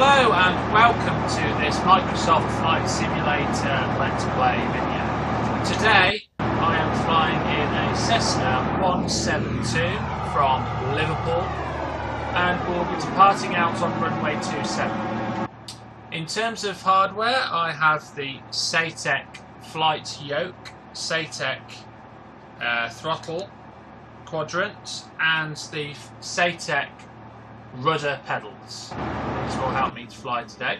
Hello and welcome to this Microsoft Flight Simulator Let's Play video. Today I am flying in a Cessna 172 from Liverpool and we'll be departing out on runway 27. In terms of hardware, I have the SATEC flight yoke, SATEC throttle quadrant and the SATEC rudder pedals. These will help me to fly today.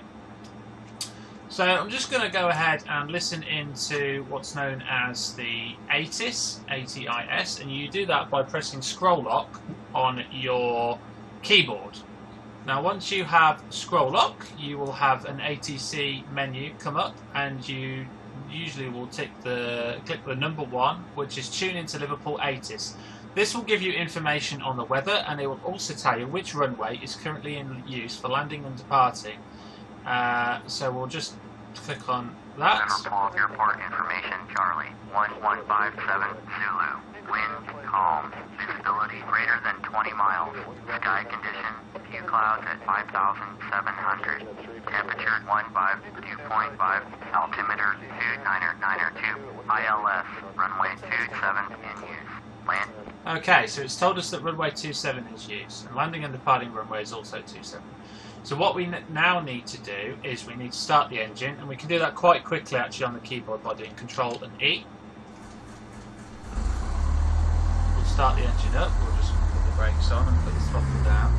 So I'm just going to go ahead and listen into what's known as the ATIS, ATIS, and you do that by pressing scroll lock on your keyboard. Now once you have scroll lock, you will have an ATC menu come up and you usually will click the number 1, which is tune into Liverpool ATIS. This will give you information on the weather and it will also tell you which runway is currently in use for landing and departing. So we'll just click on that. Liverpool Airport information, Charlie, 1157 Zulu. Wind calm, visibility greater than 20 miles. Sky condition, few clouds at 5,700. Temperature 152.5. Altimeter 2992. ILS, runway 27 in use. Land. Okay, so it's told us that runway 27 is used, and landing and departing runway is also 27. So what we now need to do is we need to start the engine, and we can do that quite quickly actually on the keyboard by doing Control and E. We'll start the engine up, we'll just put the brakes on and put the throttle down.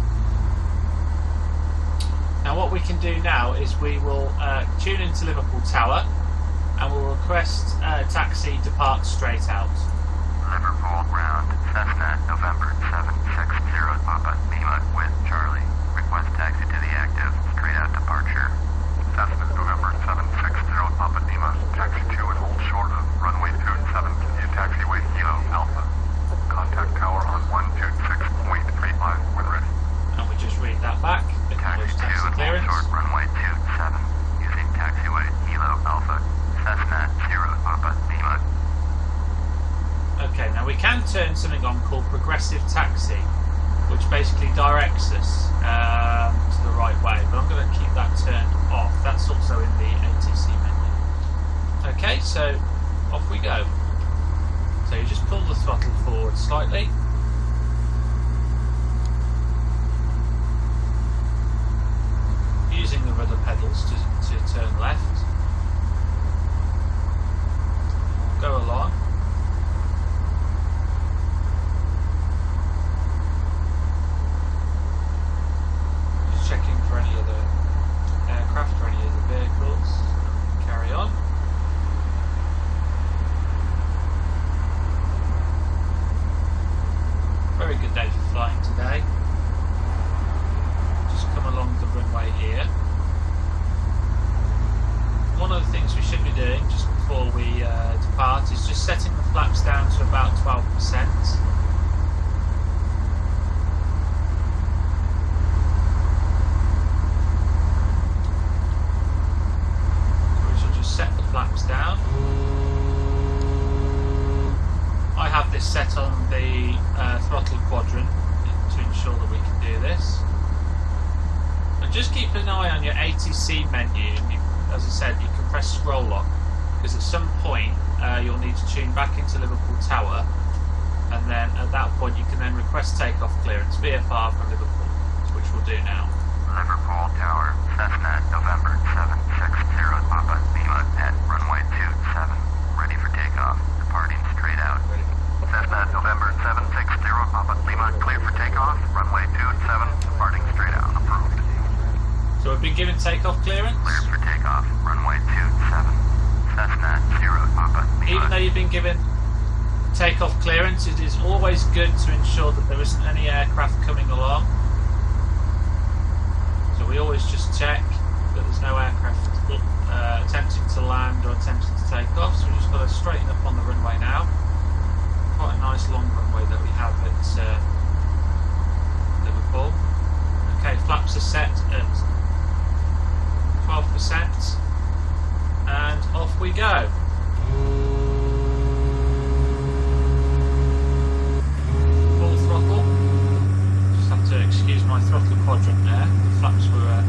Now what we can do now is we will tune into Liverpool Tower, and we'll request taxi depart straight out. Liverpool ground, Cessna, November 760 Papa Lima with Charlie. Request taxi to the active, straight out departure. Cessna, November 760 Papa Lima, taxi to and hold short of runway 27, continue taxiway Kilo Alpha. Contact tower on 126.35 when ready. And we just read that back. Taxi to and hold short runway 27, using taxiway Kilo Alpha. Cessna 0 Papa Lima. Okay, now we can turn something on called progressive taxi, which basically directs us to the right way, but I'm going to keep that turned off. That's also in the ATC menu. Okay, so off we go. So you just pull the throttle forward slightly. Using the rudder pedals to turn left. Go along. Checking for any other aircraft or any other vehicles. Carry on. Very good day for flying today. Just come along the runway here. One of the things we should be doing just before we depart is just setting the flaps down to about 12%. Set the flaps down. I have this set on the throttle quadrant to ensure that we can do this. And just keep an eye on your ATC menu. And as I said, you can press scroll lock because at some point you'll need to tune back into Liverpool Tower, and then at that point you can then request takeoff clearance VFR from Liverpool, which we'll do now. Liverpool Tower, Cessna, November 760 Papa Lima at runway 27. Ready for takeoff. Departing straight out. Cessna, November 760 Papa Lima, clear for takeoff. Runway 27, departing straight out. Approved. So we've been given takeoff clearance. Clear for takeoff. Runway 27. Cessna 0 Papa Lima. Even though you've been given takeoff clearance, it is always good to ensure that there isn't any aircraft coming along. So we always just check that there's no aircraft attempting to land or attempting to take off. So we've just got to straighten up on the runway now. Quite a nice long runway that we have at Liverpool. Okay, flaps are set at 12%, and off we go. Full throttle. Just have to excuse my throttle quadrant there. The flaps were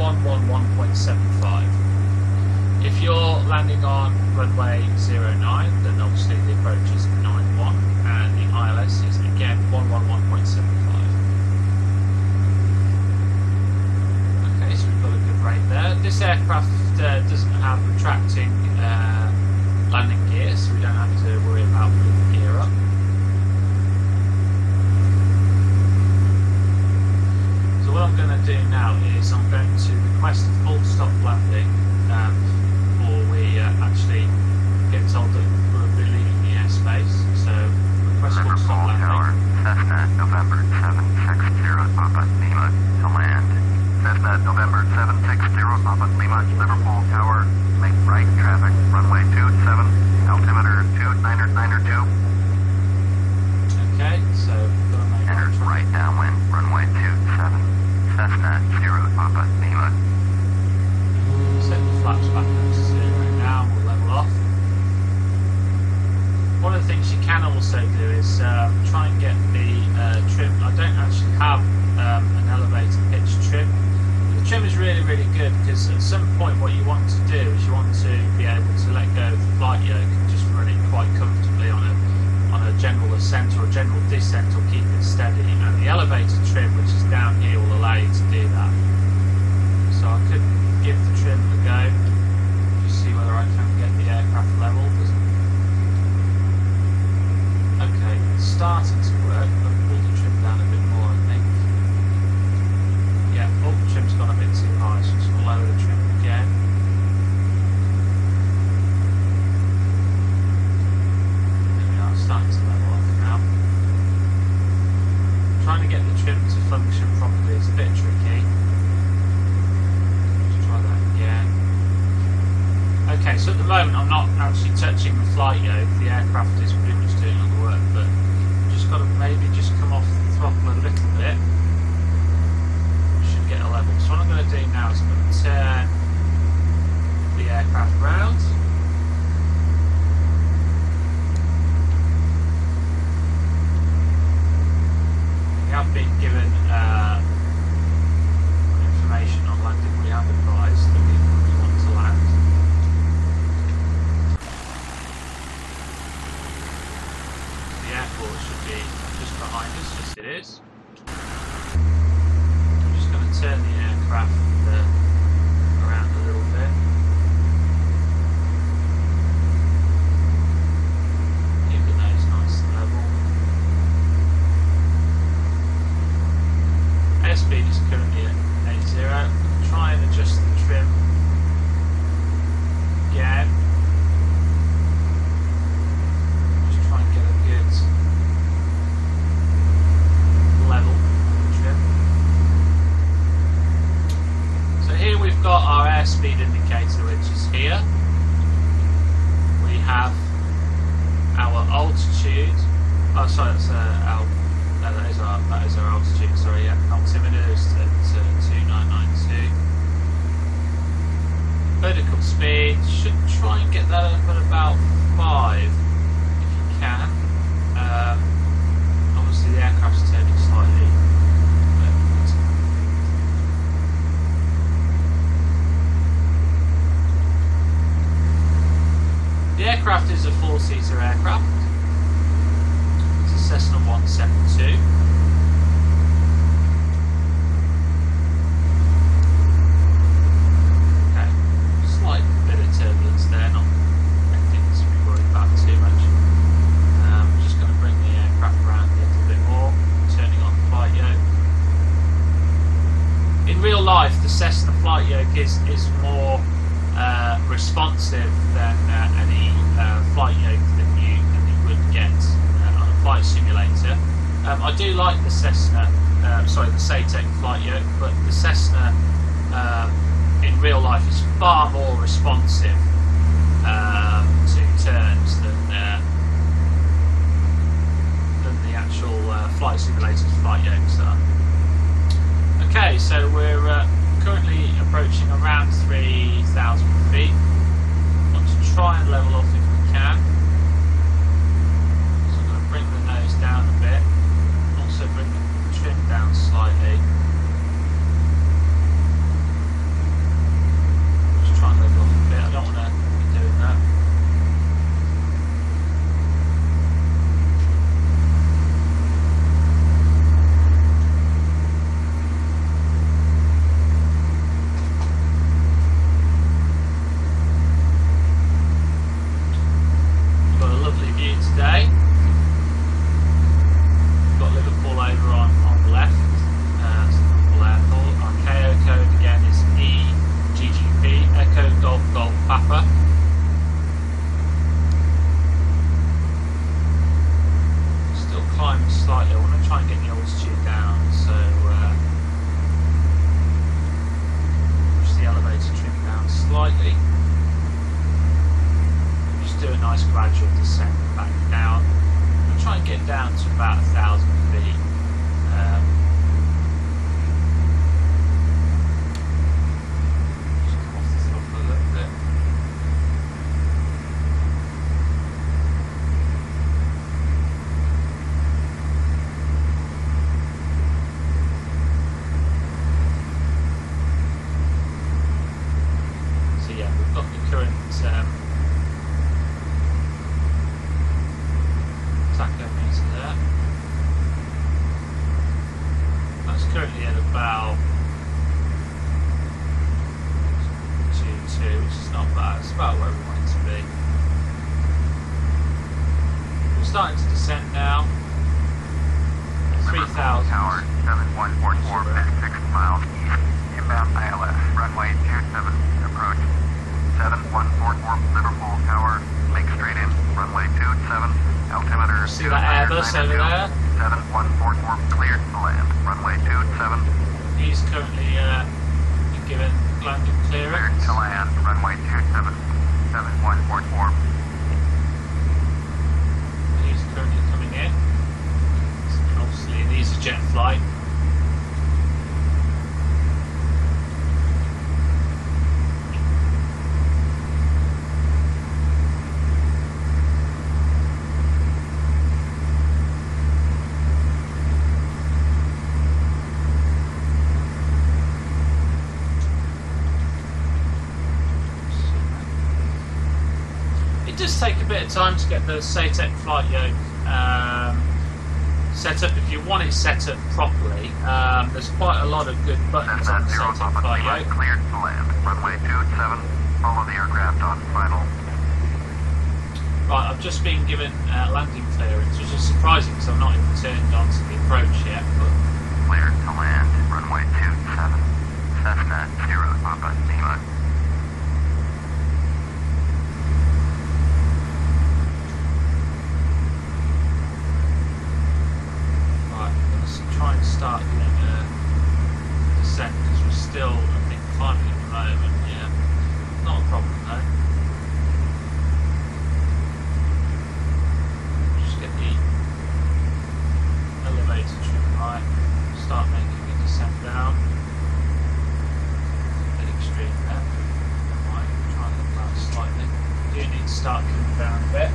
111.75. If you're landing on runway 09, then obviously the approach is 91 and the ILS is again 111.75. Okay, so we've got a good rate there. This aircraft doesn't have retracting landing gear, so we don't have to worry about putting the gear up. So what I'm going to do now is I'm going to request a full stop landing before we actually get told that we'll be leaving the airspace. So request full stop landing. Tower, Cessna, November 760 Papa Lima to land. Cessna, November 760 Papa Lima, Liverpool Tower, make right traffic, runway 27, altimeter 2992. Okay, so we're going to make Enter right downwind, runway 27, Cessna 0 Papa Lima. set the flaps back up to 0 now, we'll level off. One of the things you can also do is try and get the trim. I don't actually have an elevator pitch trim. The trim is really, really good because at some point what you want to do is you want to be able to let go of the flight yoke and just run it quite comfortably on a general ascent or a general descent, or keep it steady. And the elevator trim, which is down here, will allow you to do that. So I could give the trim a go, just see whether I can get the aircraft level. Okay, it's starting to work, but pull the trim down a bit more, I think. Yeah, oh, the trim's gone a bit too high, so I'm just going to lower the trim again. There we are, starting to level off now. Trying to get the trim to function properly is a bit tricky. Let's try that again. Okay, so at the moment I'm not actually touching the flight yoke. The aircraft is pretty much doing all the work, but just got to maybe just come off the throttle a little bit. Should get a level. So what I'm going to do now is I'm going to turn the aircraft round. We have been given information on landing. We have advised that we want to land. The airport should be just behind us, yes it is. I'm just going to turn the aircraft around a little bit. Keep the nose nice and level. Airspeed is currently at 80. Try and adjust the trim again. Just try and get a good level on the trim. So here we've got our airspeed indicator, which is here. We have our altitude. Oh, sorry, that's our. That is our altitude. Sorry, yeah. Altimeter is at 2992. Vertical speed, should try and get that up at about 5 if you can. Obviously the aircraft's turning slightly. The aircraft is a 4-seater aircraft. It's a Cessna 172. Slight bit of turbulence there, not anything to be worried about too much. Just going to bring the aircraft around a little bit more, turning on the flight yoke. In real life, the Cessna flight yoke is more responsive than any flight yoke that you would get on a flight simulator. I do like the Cessna, the SATEC flight yoke, but the Cessna in real life is far more responsive to turns than the actual flight simulators flight yokes are. Okay, so we're currently approaching around 3,000 feet. Want to try and level off if we can. So I'm going to bring the nose down a bit, also bring the trim down slightly. today. We've got Liverpool over on the left. It's Liverpool Airport. Our KO code again is EGGP, Echo Golf Golf Papa. Still climbing slightly. I want to try and get the altitude down, so push the elevator trim down slightly. Just do a nice gradual descent back down. I'll try and get down to about 1,000 feet. Just come off the throttle a little bit. So yeah, we've got the current tachometer there. That's currently at about 2.2, which is not bad. It's about where we want it to be. We're starting to descend now. 3,000. Tower 7144, 56 miles east, inbound ILS, runway 27, approach 7144, Liverpool Tower, make straight in, runway 27, altimeter. See that Airbus over there? 7144, cleared to land, runway 27. He's currently been given landing Cleared clearance. to land, runway 27, 7144. He's currently coming in. Obviously, these are jet flight. It does take a bit of time to get the SATEC flight yoke set up. If you want it set up properly, there's quite a lot of good buttons on Cessna the 0 SATEC Papa flight Lima, yoke. cleared to land, runway 27, follow the aircraft on final. Right, I've just been given landing clearance, which is surprising because I've not even turned on to the approach yet. But Cleared to land, runway 27, Cessna 0 Papa Lima. right, let's try and start doing a descent because we're still, I think, climbing at the moment. Yeah, not a problem though. Just get the elevator trim right, start making a descent down. A bit extreme there. Right, try and look that slightly. Do need to start coming down a bit.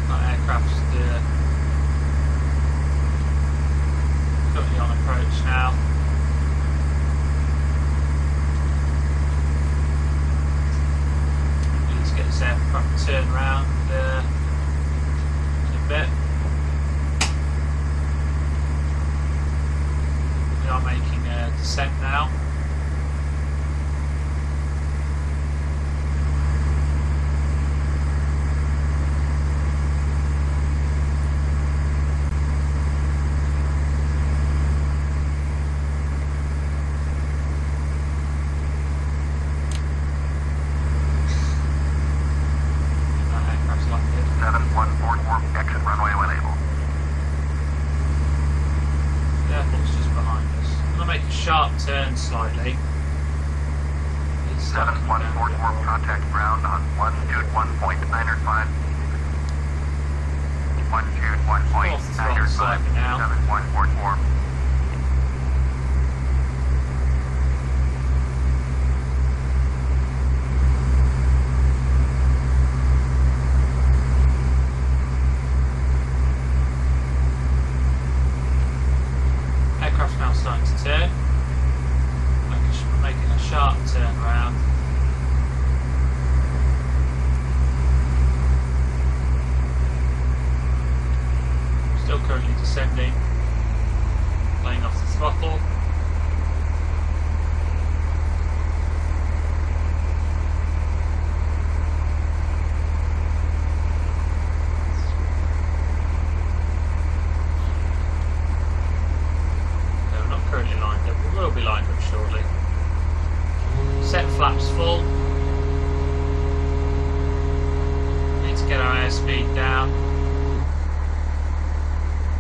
That aircraft's currently on approach now. We need to get this aircraft turned around in a bit. We are making a descent now. That aircraft's landed. 7144, exit runway when able. The airport's just behind us. I'm going to make a sharp turn slightly. It's starting to come down a bit 7144, more. contact ground on 121.905. 121.905, slightly now. 7144. Aircraft's now starting to turn. Making a sharp turn around. Still currently descending. Laying off the throttle. airspeed down.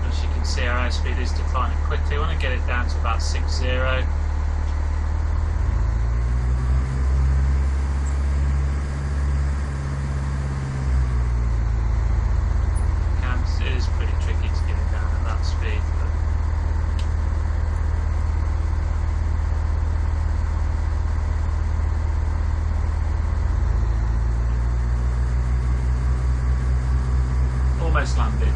As you can see, our airspeed is declining quickly. I want to get it down to about 60. It is pretty tricky to get it down at that speed. Almost landed.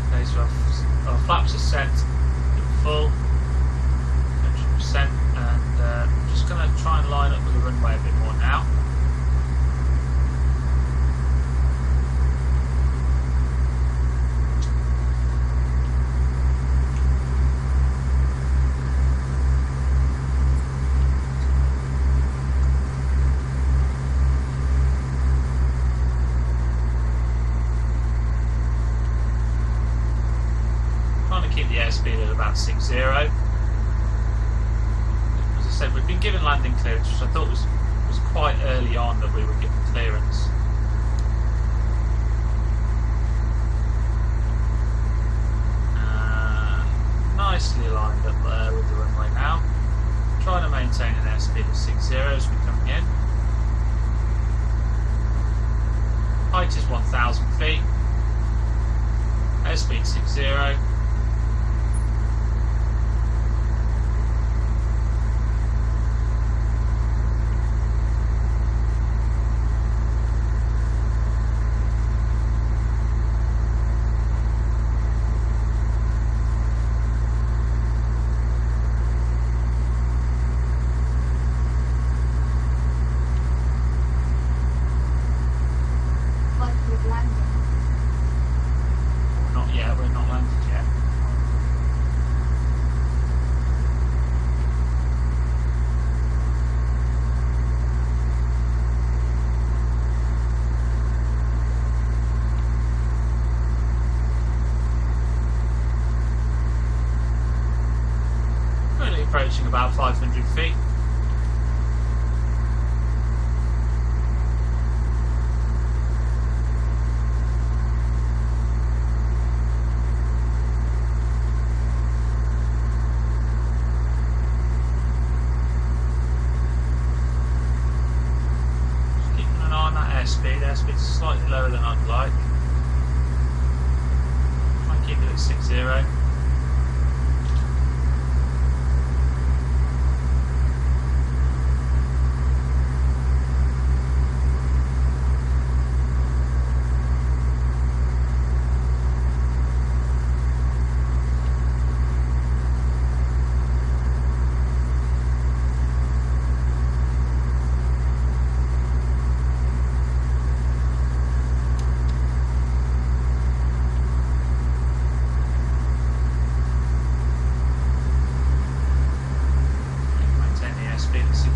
Okay, so our flaps are set in full, 100%, and I'm just going to try and line up with the runway a bit more now. Keep the airspeed at about 60. As I said, we've been given landing clearance, which I thought was quite early on that we were given clearance. Nicely lined up there with the runway now. Trying to maintain an airspeed of 60 as we're coming in. Height is 1,000 feet. Airspeed 60. Approaching about 500 feet. Just keeping an eye on that airspeed. Airspeed is slightly lower than I'd like. Try and keep it at 60.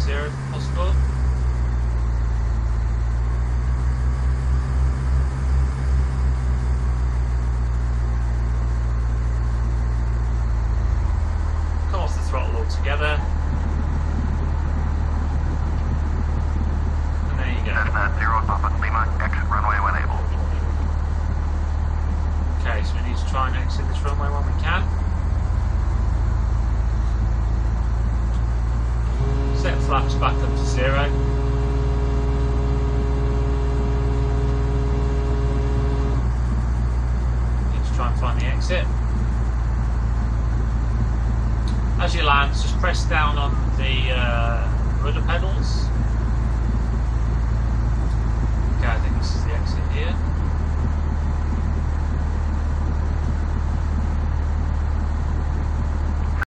If possible. Come off the throttle altogether. And there you go. Cessna 0 Papa Lima, exit runway when able. Okay, so we need to try and exit this runway when we can. Set flaps back up to 0. Need to try and find the exit. As you land, just press down on the rudder pedals. Okay, I think this is the exit here.